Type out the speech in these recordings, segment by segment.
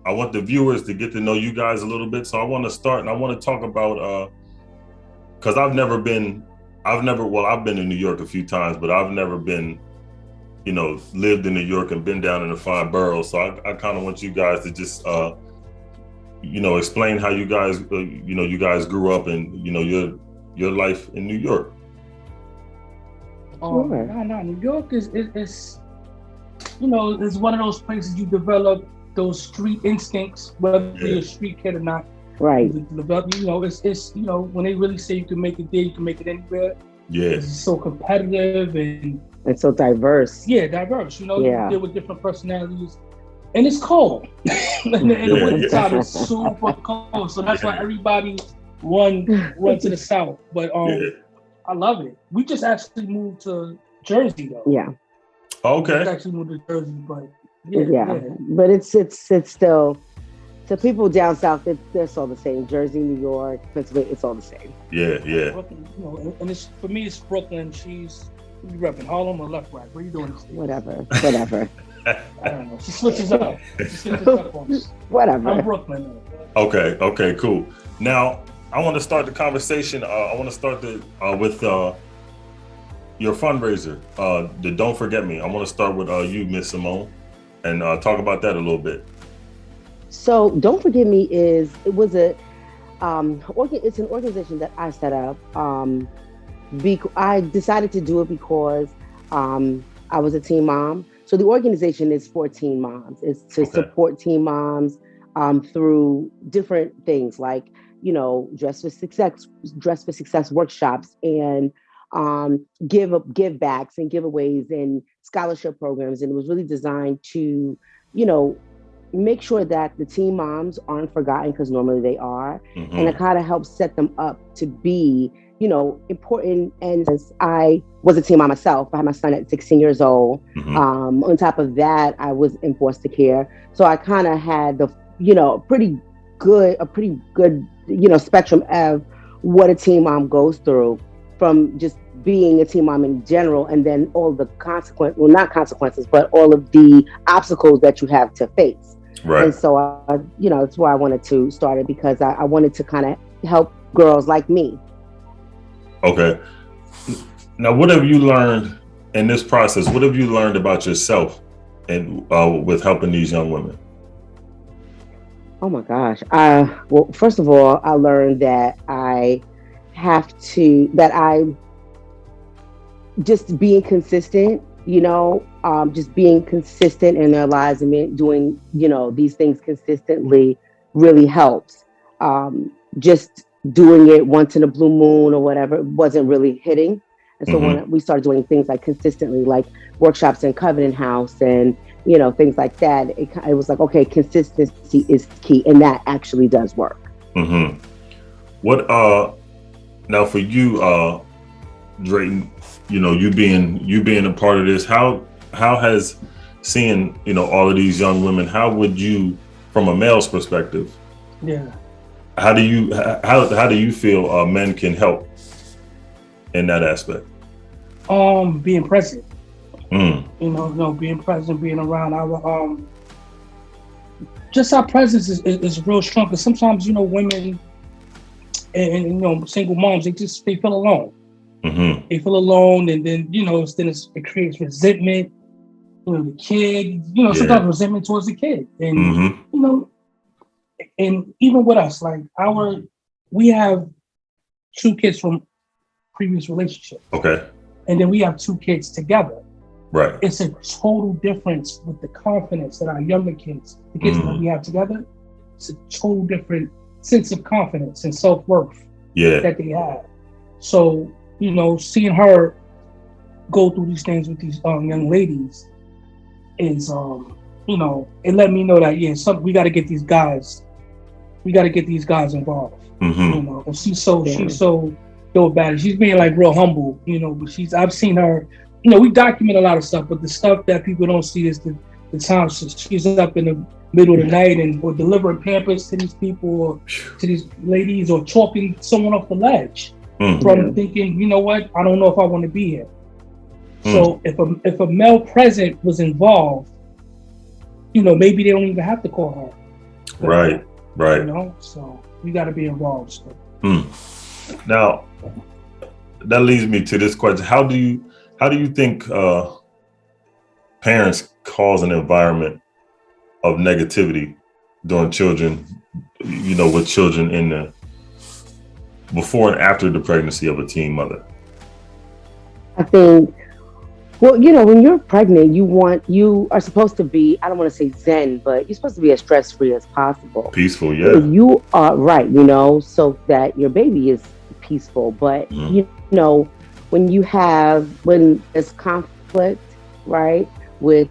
I want the viewers to get to know you guys a little bit. So I want to start, and I want to talk about because I've been in New York a few times, but I've never been, lived in New York and been down in the 5 boroughs. So I kind of want you guys to just explain how you guys you guys grew up and your life in New York. New York is it's one of those places you develop those street instincts, whether you're a street kid or not. Right. It's when they really say you can make it there, you can make it anywhere. Yeah. It's so competitive and so diverse. Yeah, diverse. You deal with different personalities. And it's cold. In the wintertime, it's super cold. So that's why everybody run to the south. But I love it. We just actually moved to Jersey though. Yeah. Okay. We actually moved to Jersey, but but it's still, to people down south, it's all the same. Jersey, New York, Pennsylvania, it's all the same. Yeah. Brooklyn, and it's, for me, it's Brooklyn. She's repping Harlem or left, right? What are you doing? Whatever. I don't know. She switches up. On us. Whatever. I'm Brooklyn. Okay, cool. Now I want to start the conversation. I want to start with your fundraiser, the Don't Forget Me. I want to start with you, Miss Simone, and talk about that a little bit. So Don't Forget Me it's an organization that I set up. I decided to do it because I was a teen mom. So the organization is for teen moms. It's to support teen moms through different things like, Dress for Success workshops and give backs and giveaways and scholarship programs. And it was really designed to, make sure that the teen moms aren't forgotten, because normally they are. Mm-hmm. And it kind of helps set them up to be, important. And since I was a teen mom myself, I had my son at 16 years old. Mm-hmm. On top of that, I was in foster care. So I kind of had the, a pretty good, spectrum of what a teen mom goes through, from just being a teen mom in general, and then all the not consequences, but all of the obstacles that you have to face. Right. And so, that's why I wanted to start it, because I wanted to kind of help girls like me. Okay. Now, what have you learned in this process? What have you learned about yourself and with helping these young women? Oh my gosh. Well, first of all, I learned that just being consistent, just being consistent in their lives and doing, these things consistently really helps. Just doing it once in a blue moon or whatever wasn't really hitting. And so when we started doing things like consistently, like workshops in Covenant House and, things like that, it was like, okay, consistency is key. And that actually does work. Mm-hmm. What, now for you, Drayton, you being a part of this, how has seeing, all of these young women, how would you, from a male's perspective, how do you feel men can help in that aspect? Being present. Being present, being around our just our presence is real strong, because sometimes women and single moms, they feel alone. Mm-hmm. They feel alone, and then it creates resentment. The kid, sometimes resentment towards the kid, and and even with us, like we have 2 kids from previous relationships. Okay. And then we have 2 kids together. Right. It's a total difference with the confidence that our younger kids, the kids that we have together, it's a total different sense of confidence and self-worth that they have. So, seeing her go through these things with these young ladies is, it let me know that, we got to get these guys involved. Mm-hmm. And she's so dope about it. She's being like real humble, but I've seen her, we document a lot of stuff, but the stuff that people don't see is the times she's up in the middle of the night or delivering Pampers to these people or to these ladies, or talking someone off the ledge from thinking, you know what, I don't know if I want to be here. So if a male present was involved, maybe they don't even have to call her. Right. You know, so we got to be involved. So. Now, that leads me to this question: How do you think parents cause an environment of negativity during children, with children in the before and after the pregnancy of a teen mother? I think, well, when you're pregnant, you are supposed to be, I don't want to say zen, but you're supposed to be as stress-free as possible. Peaceful, yeah. If you are right, so that your baby is peaceful. But, when there's conflict, right, in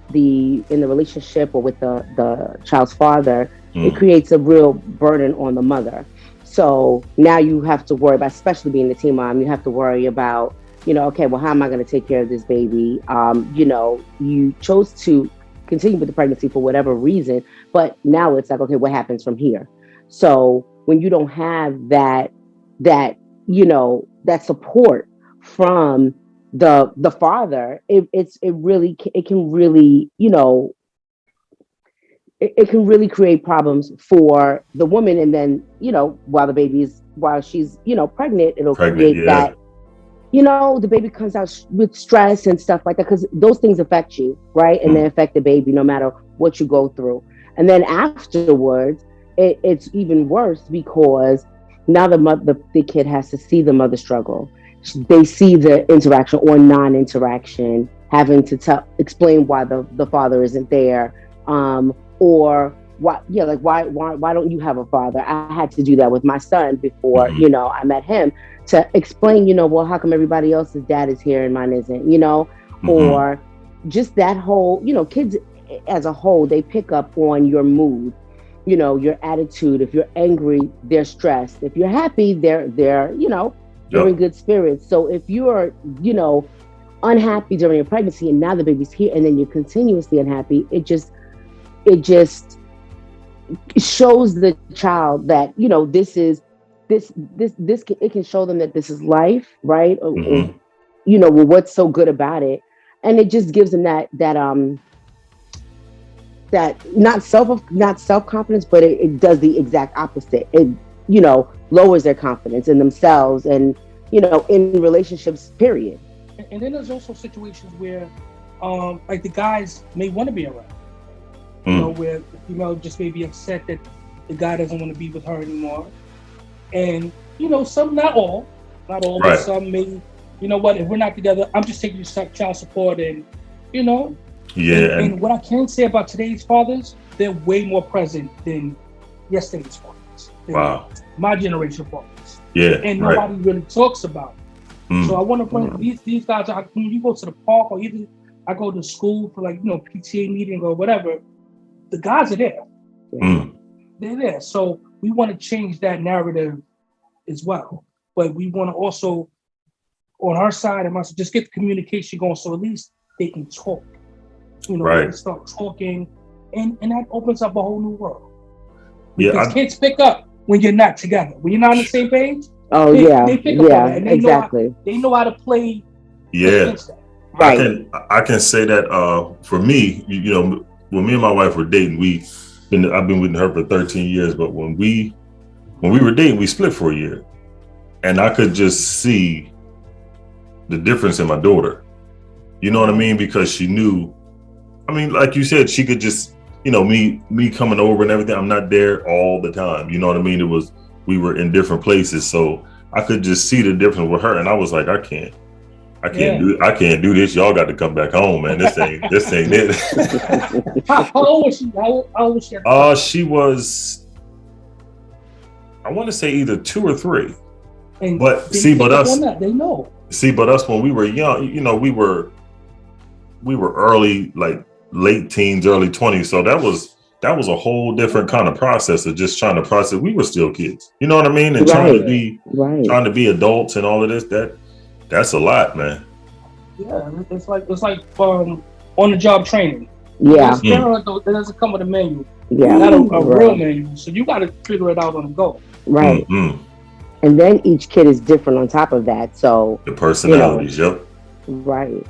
the relationship or with the child's father, it creates a real burden on the mother. So now you have to worry about, especially being a teen mom, you have to worry about, okay, well, how am I going to take care of this baby? You chose to continue with the pregnancy for whatever reason, but now it's like, okay, what happens from here? So when you don't have that support from the father, it can really create problems for the woman. And then, while she's, pregnant, it'll create that, the baby comes out with stress and stuff like that, because those things affect you, right? And they affect the baby no matter what you go through. And then afterwards, it's even worse, because now the kid has to see the mother struggle. They see the interaction or non-interaction, having to explain why the father isn't there, or why don't you have a father? I had to do that with my son before, I met him, to explain, well, how come everybody else's dad is here and mine isn't, or just that whole, kids as a whole, they pick up on your mood, your attitude. If you're angry, they're stressed. If you're happy, they're in good spirits. So if you're, unhappy during your pregnancy and now the baby's here and then you're continuously unhappy, it just shows the child that, it can show them that this is life, right? Or, what's so good about it? And it just gives them that not self-confidence, but it does the exact opposite. It, lowers their confidence in themselves and, in relationships, period. And then there's also situations where, like, the guys may want to be around, where the female just may be upset that the guy doesn't want to be with her anymore. And, some, not all, right. But some may, if we're not together, I'm just taking child support and, Yeah. And what I can say about today's fathers, they're way more present than yesterday's fathers. Wow. My generation fathers. Yeah. And nobody really talks about it. So I want to bring these guys out. When you go to the park, or even I go to school for PTA meeting or whatever, the guys are there. They're there. So we want to change that narrative as well. But we want to also, on our side, and just get the communication going, so at least they can talk. They can start talking, and that opens up a whole new world. Because kids pick up when you're not together. When you're not on the same page, they pick up on that, and they know how to play. Yeah, right. I can say that for me, when me and my wife were dating, I've been with her for 13 years, but when we were dating, we split for a year, and I could just see the difference in my daughter. You know what I mean? Because she knew. I mean, like you said, she could just, me coming over and everything. I'm not there all the time. You know what I mean? We were in different places, so I could just see the difference with her, and I was like, I can't do this. Y'all got to come back home, man. This ain't it. How old was she? How old was she? She was, I want to say either 2 or 3. But us, they know. But us, when we were young, we were early, like late teens, early 20s. So that was a whole different kind of process of just trying to process. We were still kids, you know what I mean? And trying to be adults and all of this, that's a lot, man. Yeah, it's like on the job training. Yeah. It doesn't come with a manual. Yeah. Not a real manual. So you got to figure it out on the go. Right. Mm-hmm. And then each kid is different on top of that. So the personalities, yep. Right.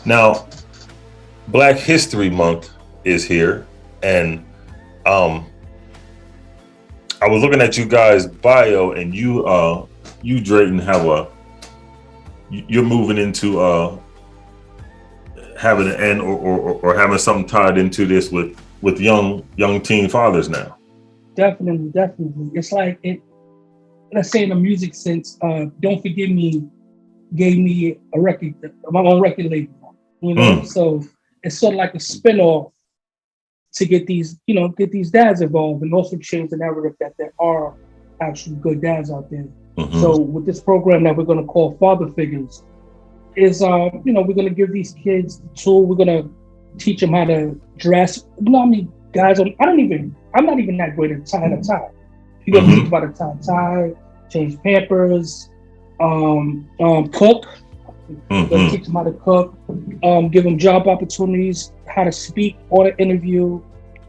Now, Black History Month is here, And I was looking at you guys' bio, and you Drayton you're moving into having an end or having something tied into this with young teen fathers now. Definitely. It's like let's say in the music sense, Don't Forgive Me gave me a record, my own record label, so it's sort of like a spinoff to get these dads involved and also change the narrative that there are actually good dads out there. Mm-hmm. So with this program that we're going to call Father Figures is, we're going to give these kids the tool. We're going to teach them how to dress. You know how many guys, I'm not even that great at tying a tie. You're going to teach them how to tie, change Pampers, cook. We're going to teach them how to cook, give them job opportunities, how to speak on an interview,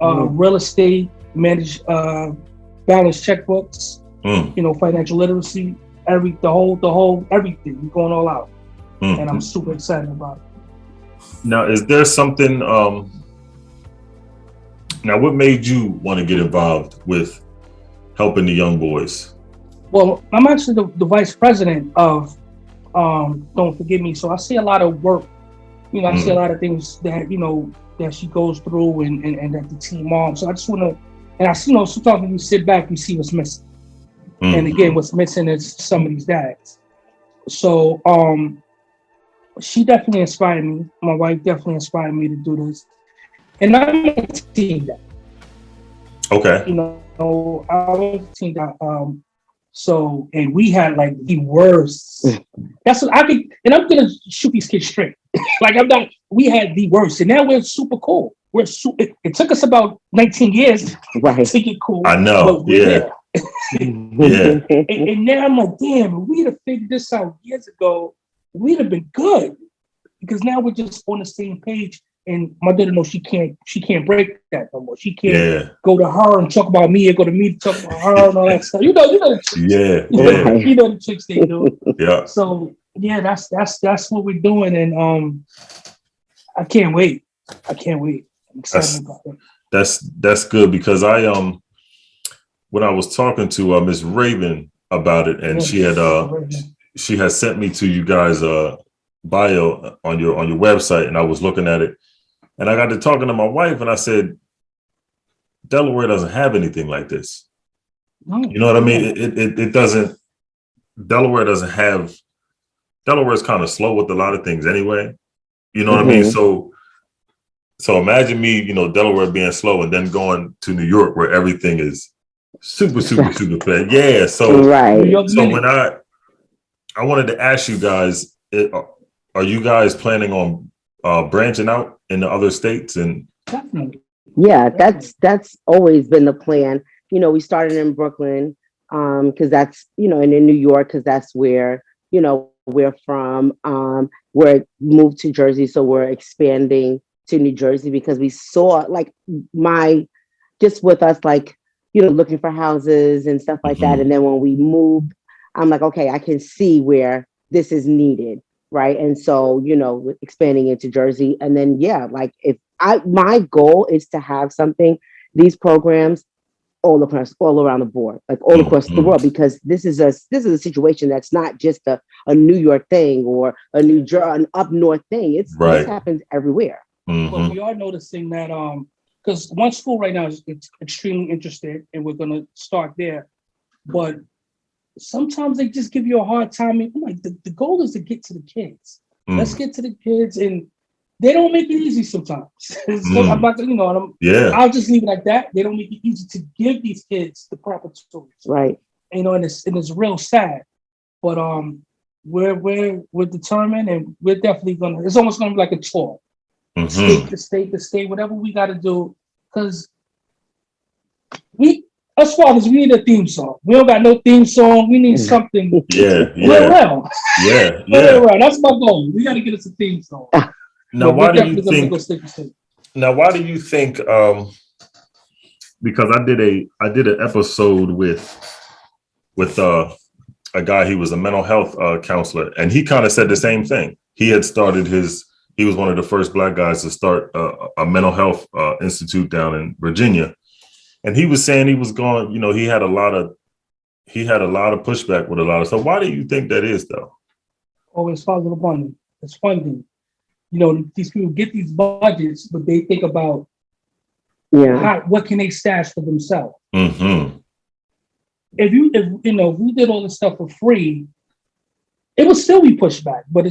real estate, manage balance checkbooks, financial literacy, the whole everything. We're going all out. And I'm super excited about it. Now, is there something, now what made you want to get involved with helping the young boys? Well, I'm actually the vice president of Don't Forgive Me. So I see a lot of work, I see a lot of things that, that she goes through and that the team on. So I just want to, and I see, sometimes when you sit back, you see what's missing. And again, what's missing is some of these dads. So she definitely inspired me. My wife definitely inspired me to do this. And I'm a team that. Okay. I was a team that. So, and we had like the worst. That's what I could, and I'm gonna shoot these kids straight. We had the worst, and now we're super cool. It took us about 19 years to get cool. I know, yeah. Yeah. And now I'm like, damn, if we'd have figured this out years ago, we'd have been good. Because now we're just on the same page. And my daughter knows she can't break that no more. She can't go to her and talk about me, or go to me to talk about her and all that stuff. You know the tricks. Yeah. You know the tricks they do. Yeah. So yeah, that's what we're doing, and I can't wait. I'm excited about it. That's good, because I when I was talking to Miss Raven about it, and she had sent me to you guys bio on your website, and I was looking at it. And I got to talking to my wife, and I said, Delaware doesn't have anything like this. No. You know what I mean? It doesn't. Delaware's kind of slow with a lot of things anyway. You know what I mean? So imagine me, Delaware being slow, and then going to New York where everything is super fast. Yeah. So when I wanted to ask you guys, are you guys planning on branching out in the other states? And definitely. Yeah, that's always been the plan. We started in Brooklyn, because that's, and in New York, because that's where, we're from. We're moved to Jersey, so we're expanding to New Jersey because we saw just with us, looking for houses and stuff like that. And then when we moved, I'm like, okay, I can see where this is needed. Right. And so, expanding into Jersey. And then, my goal is to have these programs all around the board, all across the world, because this is a situation that's not just a New York thing or an up north thing. This happens everywhere. But we are noticing that, because one school right now is extremely interested, and we're going to start there. But sometimes they just give you a hard time. The goal is to get to the kids. Let's get to the kids, and they don't make it easy sometimes. I'm not, I'll just leave it like that. They don't make it easy to give these kids the proper tools. Right. And it's real sad. But we're determined, and we're definitely it's almost gonna be like a tour. State to state, whatever we gotta do. Because us fathers, we need a theme song. We don't got no theme song. We need something. Yeah. Around. That's my goal. We got to get us a theme song. Now, why do you think? Because I did an episode with a guy. He was a mental health counselor, and he kind of said the same thing. He had started his he was one of the first Black guys to start a mental health institute down in Virginia. And he was saying he was going, you know, he had a lot of pushback with a lot of stuff. Why do you think that is, though? Always follow the money. It's funding. You know, these people get these budgets, but they think about what can they stash for themselves. Mm-hmm. If we did all this stuff for free, it would still be pushed back, but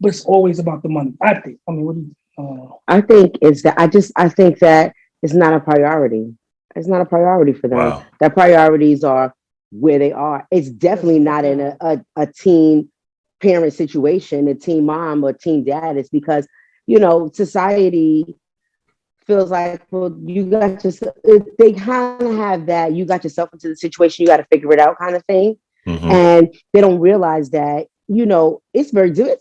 but it's always about the money. I think. I mean, what do you? I think I think that it's not a priority. It's not a priority for them. Wow. Their priorities are where they are. It's definitely not in a teen parent situation, a teen mom or teen dad. It's because, you know, society feels like, well, you got yourself, they kind of have that, you got yourself into the situation, you got to figure it out kind of thing. Mm-hmm. And they don't realize that, you know, it's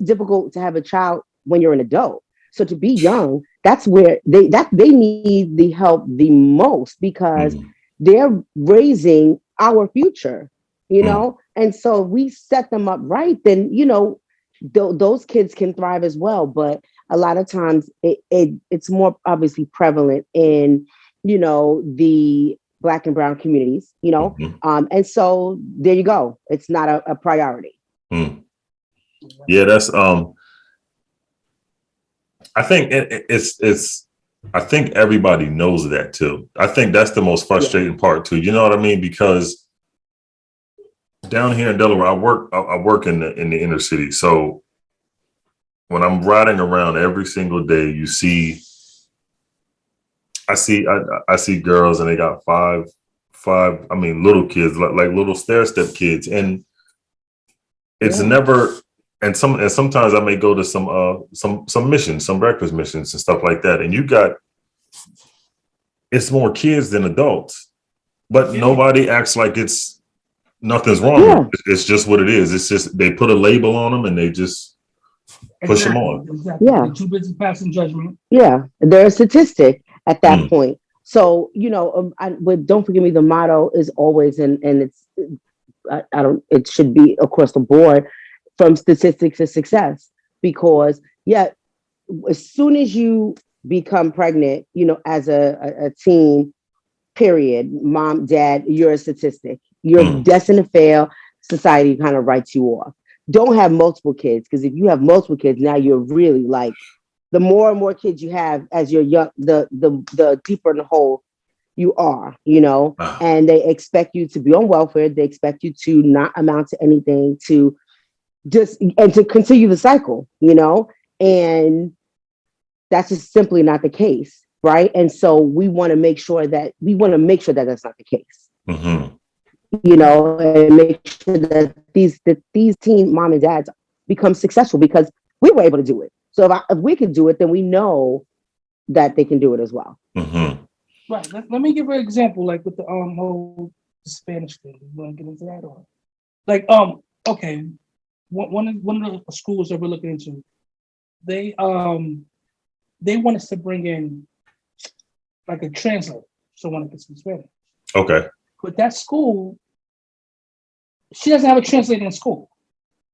difficult to have a child when you're an adult. So to be young, that's where they need the help the most, because they're raising our future, you know? And so we set them up right, then, you know, those kids can thrive as well. But a lot of times it's more obviously prevalent in, you know, the Black and brown communities, you know? And so there you go. It's not a priority. Yeah, that's, I think it's I think everybody knows that too. I think that's the most frustrating part too. You know what I mean? Because down here in Delaware, I work in the inner city. So when I'm riding around every single day, I see girls and they got five, little kids, like little stair-step kids. And it's never, and sometimes I may go to some missions, some breakfast missions and stuff like that. And it's more kids than adults, but nobody acts like nothing's wrong. Yeah. It's just what it is. It's just, they put a label on them and they just push them on. Exactly. Yeah. They're too busy passing judgment. Yeah. They're a statistic at that point. So, you know, but don't forget me, the motto is always, and it's, it should be across the board, from statistics to success, because as soon as you become pregnant, you know, as a teen, period, mom, dad, you're a statistic. You're destined to fail. Society kind of writes you off. Don't have multiple kids, because if you have multiple kids, now you're really like, the more and more kids you have as you're young, the deeper in the hole you are, you know. And they expect you to be on welfare. They expect you to not amount to anything, to continue the cycle, you know. And that's just simply not the case, right? And so we want to make sure that that's not the case. You know, and make sure that these teen mom and dads become successful, because we were able to do it. So if we can do it, then we know that they can do it as well. Right. Let me give an example, like with the whole Spanish thing. You want to get into that, or like okay, one of the schools that we're looking into, they want us to bring in like a translator, someone that can speak Spanish. Okay. But that school, she doesn't have a translator in school.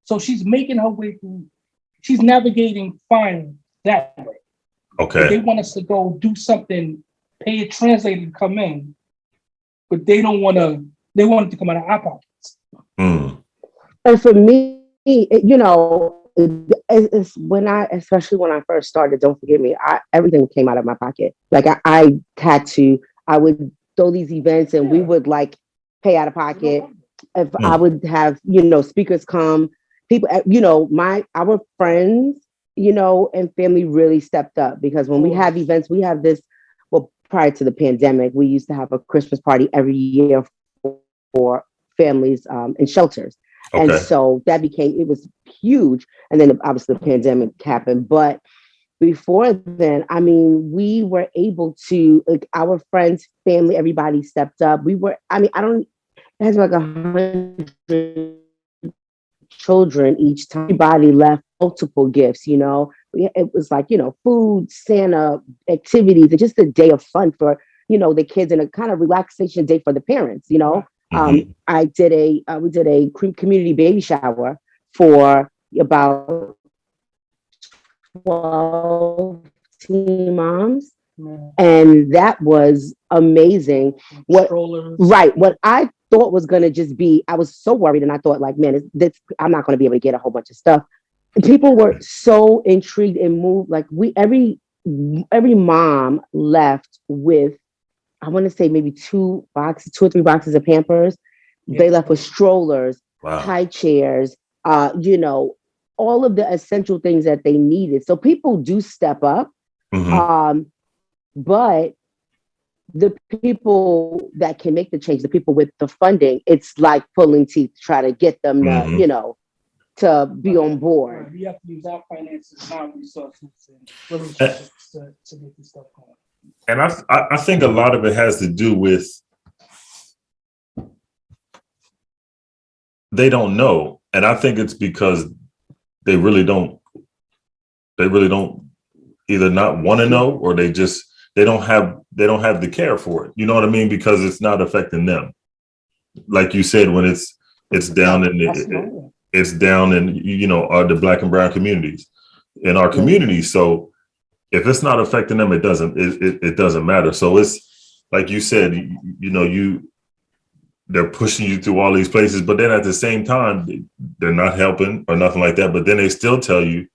So she's making her way through, she's navigating fine that way. Okay. But they want us to go do something, pay a translator to come in, but they want it to come out of our pockets. And for me, you know, it's especially when I first started, don't forget me, everything came out of my pocket. Like I would throw these events and we would like pay out of pocket. If I would have, you know, speakers come, people, you know, our friends, you know, and family really stepped up, because when we have events, we have this, well, prior to the pandemic, we used to have a Christmas party every year for families in shelters. Okay. And so it was huge. And then obviously the pandemic happened. But before then, I mean, we were able to, like, our friends, family, everybody stepped up. It has like 100 children each time. Everybody left multiple gifts, you know. It was like, you know, food, Santa, activities, and just a day of fun for, you know, the kids, and a kind of relaxation day for the parents, you know. We did a community baby shower for about 12 teen moms. And that was amazing. What I thought was going to just be, I was so worried, and I thought, like, man, I'm not going to be able to get a whole bunch of stuff. People were so intrigued and moved. Like, every mom left with, I want to say maybe 2 or 3 boxes of Pampers. Yeah. They left with strollers, high chairs, all of the essential things that they needed. So people do step up. Mm-hmm. But the people that can make the change, the people with the funding, it's like pulling teeth to try to get them to, to be on board. We have to use our finances, our resources, and relationships to get this stuff going. And I think a lot of it has to do with they don't know. And I think it's because they really don't either not want to know, or they don't have the care for it. You know what I mean? Because it's not affecting them. Like you said, when it's down in it's down in the Black and brown communities in our communities. So if it's not affecting them, it doesn't matter. So it's like you said, they're pushing you through all these places, but then at the same time, they're not helping or nothing like that. But then they still tell you,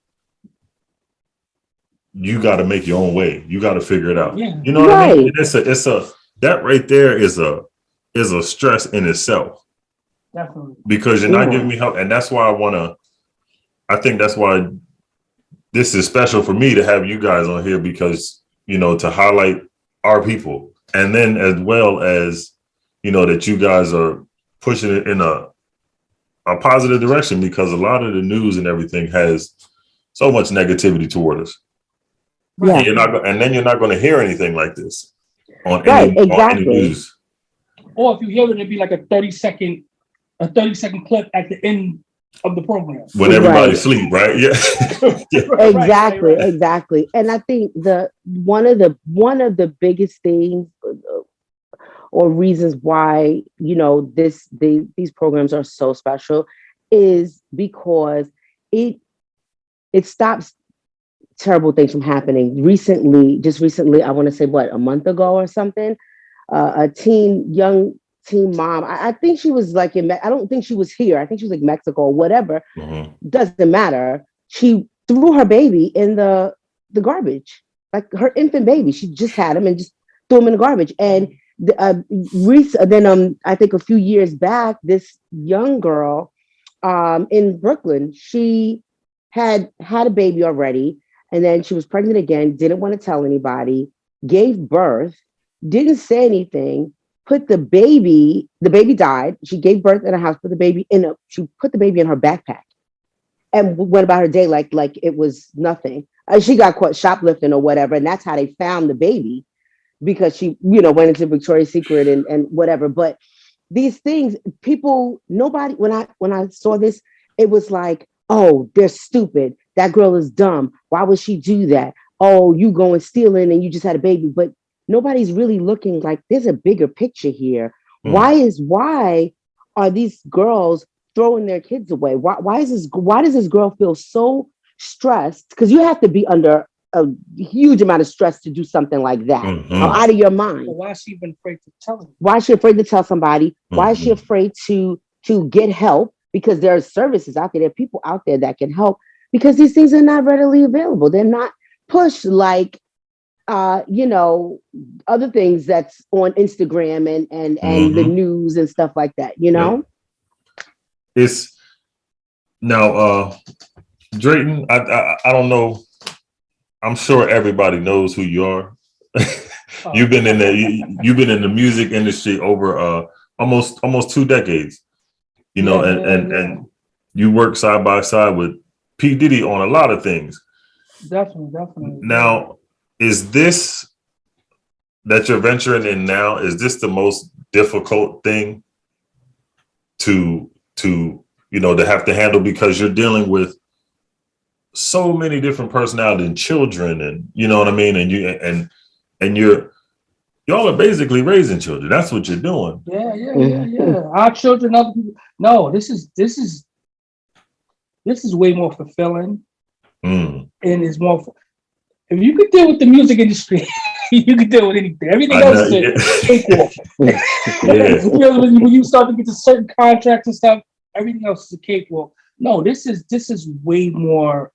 you got to make your own way. You got to figure it out. Yeah. You know what I mean? It's that right there is a stress in itself. Definitely. Because you're not giving me help. And that's why I think that's why this is special for me to have you guys on here, because, to highlight our people. And then as well as, that you guys are pushing it in a positive direction, because a lot of the news and everything has so much negativity toward us. Yeah. And then you're not going to hear anything like this on any news. Or if you hear it, it'd be like a 30-second clip at the end of the program when everybody sleep, right? Yeah. Exactly. And I think one of the biggest things or reasons why these programs are so special is because it stops terrible things from happening. Just recently, I want to say a month ago or something, a young teen mom. I think she was like I don't think she was here. I think she was like Mexico or whatever. Mm-hmm. Doesn't matter. She threw her baby in the garbage, like her infant baby. She just had him and just threw him in the garbage. And then I think a few years back, this young girl in Brooklyn, she had a baby already. And then she was pregnant again, didn't want to tell anybody, gave birth, didn't say anything, put the baby died. She gave birth in a house, she put the baby in her backpack and went about her day like it was nothing. She got caught shoplifting or whatever. And that's how they found the baby, because she, went into Victoria's Secret and whatever. But these things, nobody, when I saw this, it was like, oh, they're stupid. That girl is dumb. Why would she do that? Oh, you go and steal in and you just had a baby. But nobody's really looking like there's a bigger picture here. Mm. Why are these girls throwing their kids away? Why does this girl feel so stressed? Because you have to be under a huge amount of stress to do something like that. Mm-hmm. Out of your mind. Well, why is she even afraid to tell them? Why is she afraid to tell somebody? Mm-hmm. Why is she afraid to get help? Because there are services out there. There are people out there that can help, because these things are not readily available. They're not pushed like, other things that's on Instagram and mm-hmm. the news and stuff like that, Yeah. It's now, Drayton, I don't know. I'm sure everybody knows who you are. You've been in the music industry over almost 2 decades. And you work side by side with P. Diddy on a lot of things. Definitely. Now, is this that you're venturing in now, is this the most difficult thing to have to handle, because you're dealing with so many different personalities and children, and you know what I mean? And y'all are basically raising children. That's what you're doing. Yeah. Our children, other people. No, this is way more fulfilling. Mm. And it's more. If you could deal with the music industry, you could deal with anything. Everything else is a cakewalk. Yeah. When you start to get to certain contracts and stuff, everything else is a cakewalk. No, this is way more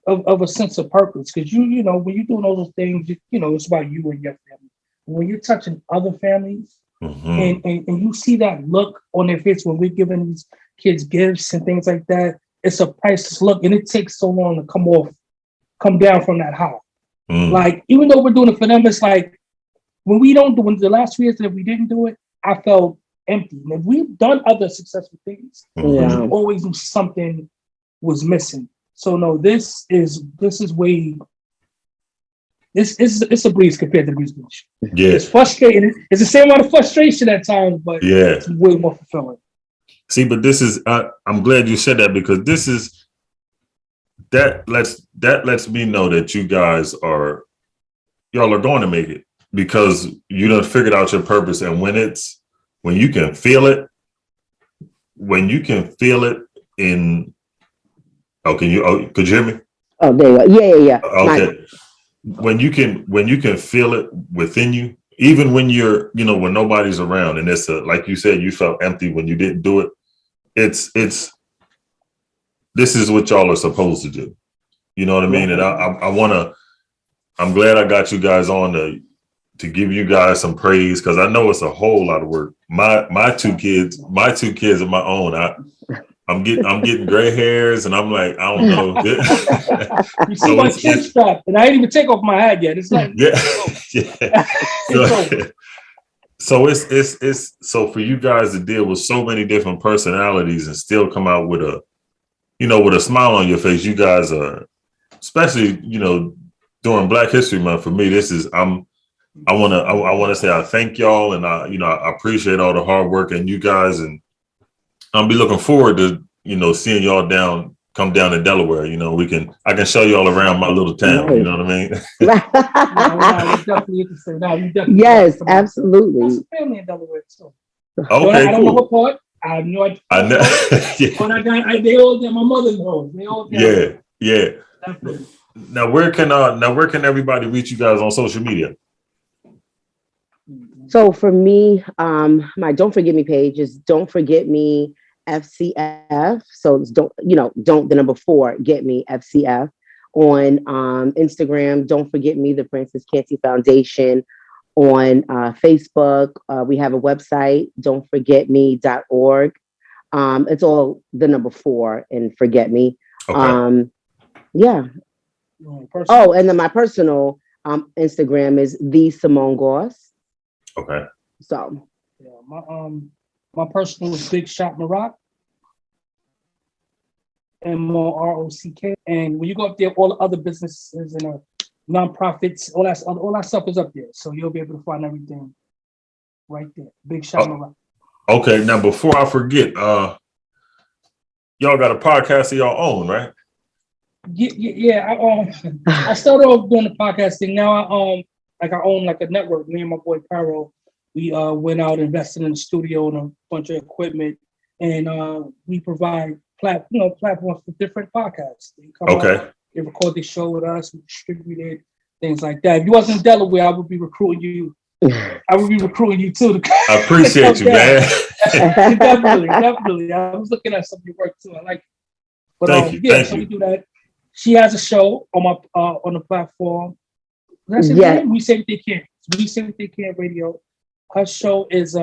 of a sense of purpose, because you know when you're doing all those things, you know it's about you and your family. When you're touching other families, Mm-hmm. and you see that look on their face when we're giving these kids gifts and things like that, it's a priceless look, and it takes so long to come down from that high. Mm. Like, even though we're doing it for them, it's like when the last 3 years that we didn't do it, I felt empty. And if we've done other successful things, Mm-hmm. we always knew something was missing. So no, this is way. It's a breeze compared to the music industry. Yeah. It's frustrating. It's the same amount of frustration at times, but it's way more fulfilling. See, but this is I'm glad you said that, because this is that lets me know that y'all are going to make it, because you done figured out your purpose. And when you can feel it in could you hear me? Oh, there you go. Yeah. Okay. When you can feel it within you, even when you're, when nobody's around, and it's like you said, you felt empty when you didn't do it. It's this is what y'all are supposed to do. You know what I mean? And I'm glad I got you guys on to give you guys some praise, because I know it's a whole lot of work. My two kids of my own, I'm getting gray hairs, and I'm like, I don't know. You see my chin strap, and I didn't even take off my hat yet. It's like, So it's so for you guys to deal with so many different personalities and still come out with a smile on your face. You guys are, especially during Black History Month. For me, this is I want to say I thank y'all, and I appreciate all the hard work and you guys, and I'll be looking forward to seeing y'all come down to Delaware. I can show y'all around my little town. You know what I mean? We're definitely interested. Yes, absolutely. There's a family in Delaware too. Okay, I don't know what part. I have no idea. I know. But they all my mother knows. They all. Yeah. Definitely. Now where can everybody reach you guys on social media? So for me, my Don't Forget Me page is Don't Forget Me FCF. So it's don't the number 4 get me FCF. On Instagram, Don't Forget Me, the Francis Canty Foundation. On Facebook, we have a website, don'tforgetme.org. It's all the number 4 and Forget Me. Okay. Yeah. Oh, and then my personal Instagram is the Simone Goss. Okay. So my personal is Big Shot MoRock, MoRock. And when you go up there, all the other businesses and nonprofits, all that stuff is up there. So you'll be able to find everything right there. Big Shot MoRock. Okay. Now before I forget, y'all got a podcast of your own, right? Yeah. I started off doing the podcast thing. Now I own like a network. Me and my boy Paro, we went out invested in the studio and a bunch of equipment, and we provide platforms for different podcasts. They come out, they record the show with us, we distribute it, things like that. If you wasn't in Delaware, I would be recruiting you. I would be recruiting you too. I appreciate you, man. Definitely. I was looking at some of your work too. I like it. But Thank you. We do that. She has a show on the platform. We Say What They Can. We Say What They Can radio. Her show is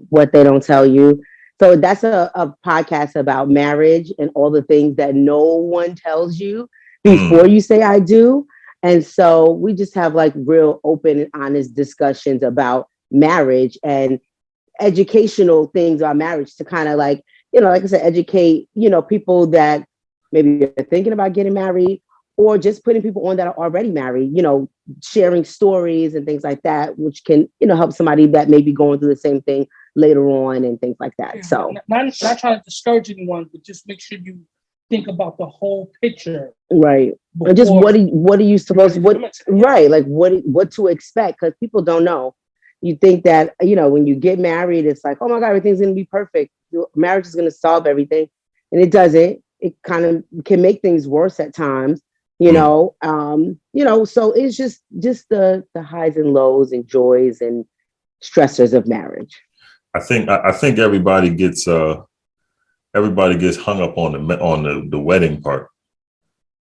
What They Don't Tell You. So that's a podcast about marriage and all the things that no one tells you before you say I do. And so we just have like real open and honest discussions about marriage and educational things about marriage to kind of like I said, educate, people that maybe are thinking about getting married, or just putting people on that are already married, sharing stories and things like that, which can, help somebody that may be going through the same thing later on and things like that. So not trying to discourage anyone, but just make sure you think about the whole picture. Right. And just what are you supposed to, right. Like what to expect? Because people don't know. You think that, when you get married, it's like, oh my God, everything's going to be perfect. Marriage is going to solve everything. And it doesn't. it kind of can make things worse at times, you know. So it's just the highs and lows and joys and stressors of marriage. I think everybody gets hung up on the wedding part.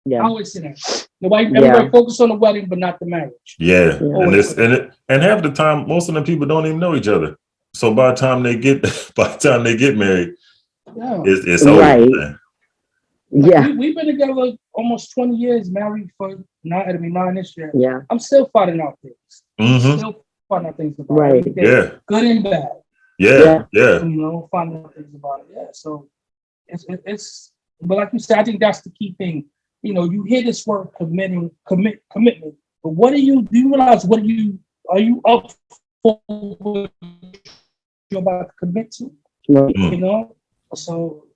Yeah, I always say that. Everybody focus on the wedding, but not the marriage. Yeah, and half the time, most of the people don't even know each other. So by the time they get married, it's over. Right. Man. Yeah, we've been together almost 20 years, married for 9 this year. Yeah, I'm still finding out things. Mm-hmm. Still finding out things about it. Yeah, good and bad. Yeah. Finding out things about it. Yeah, so it's. But like you said, I think that's the key thing. You hear this word commitment. But what do you realize? Are you up for what you're about to commit to? Right. So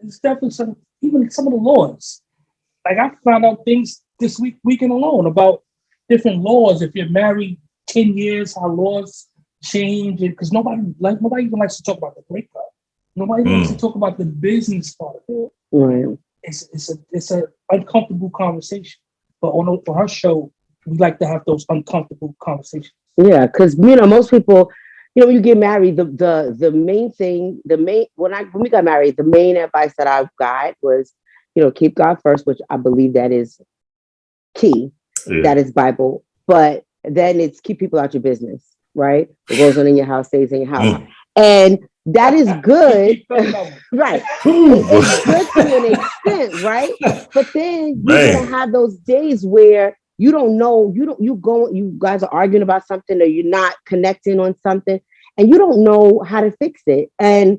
it's definitely some of the laws. Like I found out things this weekend alone about different laws. If you're married 10 years, how laws change, because nobody even likes to talk about the breakup. Nobody likes to talk about the business part of it. Right. It's an uncomfortable conversation. But on our show, we like to have those uncomfortable conversations. Yeah, because most people, when you get married, the main thing, when we got married, the main advice that I got was, keep God first, which I believe that is key. Yeah. That is Bible. But then it's keep people out your business, right? What goes on in your house stays in your house. And that is good. Right. It's good to an extent, right? But then you're gonna have those days where you don't know, you guys are arguing about something, or you're not connecting on something, and you don't know how to fix it. And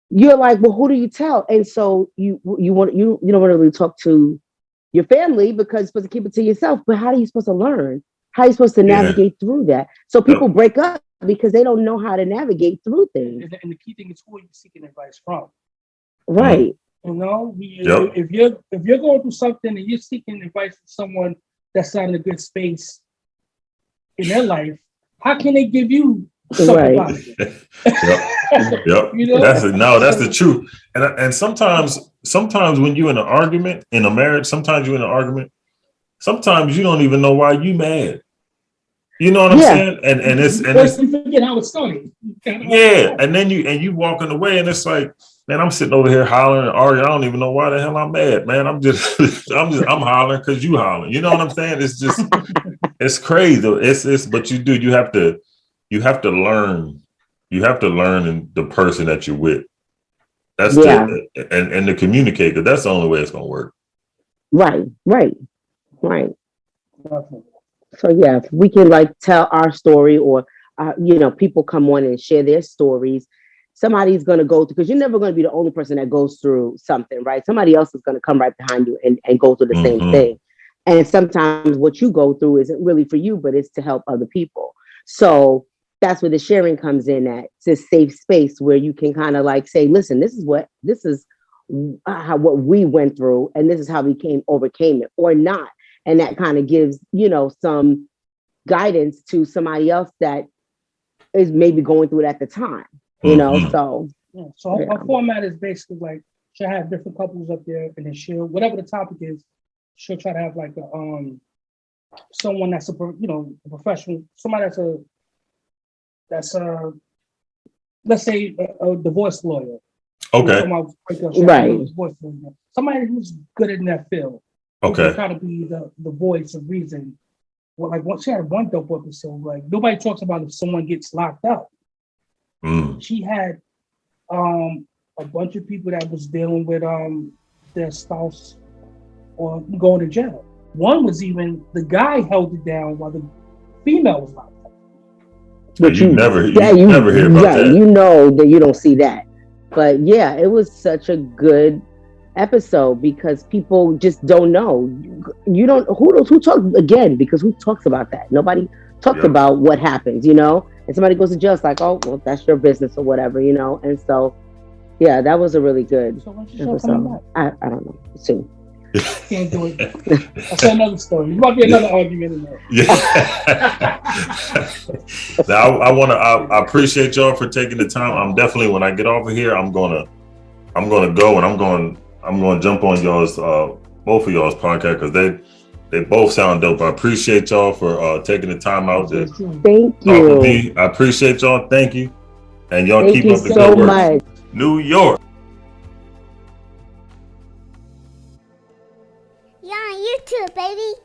you're like, well, who do you tell? And so you don't want to really talk to your family because you're supposed to keep it to yourself. But how are you supposed to learn? How are you supposed to navigate through that? So people break up because they don't know how to navigate through things. And the key thing is, who are you seeking advice from? Right. If you're going through something and you're seeking advice from someone that's not in a good space in their life, how can they give you something positive? Yep. That's the truth. And sometimes when you're in an argument, in a marriage, sometimes you don't even know why you mad. You know what I'm saying? And you forget how it started. And then you walking away, and it's like, man, I'm sitting over here hollering and arguing. I don't even know why the hell I'm mad, man. I'm I'm hollering because you hollering. You know what I'm saying? It's just, it's crazy. But you have to learn. You have to learn in the person that you're with. That's and to communicate, because that's the only way it's gonna work. Right. So if we can tell our story, or people come on and share their stories, somebody's going to go through, because you're never going to be the only person that goes through something, right? Somebody else is going to come right behind you and go through the same thing. And sometimes what you go through isn't really for you, but it's to help other people. So that's where the sharing comes in at. It's a safe space where you can kind of say, listen, this is what we went through, and this is how we overcame it, or not. And that kind of gives, some guidance to somebody else that is maybe going through it at the time, so. Yeah. So our format is basically she'll have different couples up there, and then whatever the topic is, she'll try to have someone that's a professional, somebody that's let's say a divorce lawyer. Okay. Right. Somebody who's good in that field. Okay. Try to be the voice of reason. Well, she had one dope episode. Nobody talks about if someone gets locked up. She had a bunch of people that was dealing with their spouse or going to jail. One was even the guy held it down while the female was locked up. But you never hear about that. You know that you don't see that. But it was such a good episode because people just don't know. You don't who talks again, because who talks about that? Nobody talks about what happens, and somebody goes to jail. It's like, oh well, that's your business or whatever, and so that was a really good episode. I don't know, soon. Can't do it. That's another story. There might be another argument in there. Now I appreciate y'all for taking the time. I'm definitely, when I get off of here, I'm gonna go, and I'm going to jump on y'all's both of y'all's podcast because they both sound dope. I appreciate y'all for taking the time out to Thank talk with you. me. I appreciate y'all. Thank you, and y'all Thank keep you up the so good work. much. New York. You're on YouTube, baby.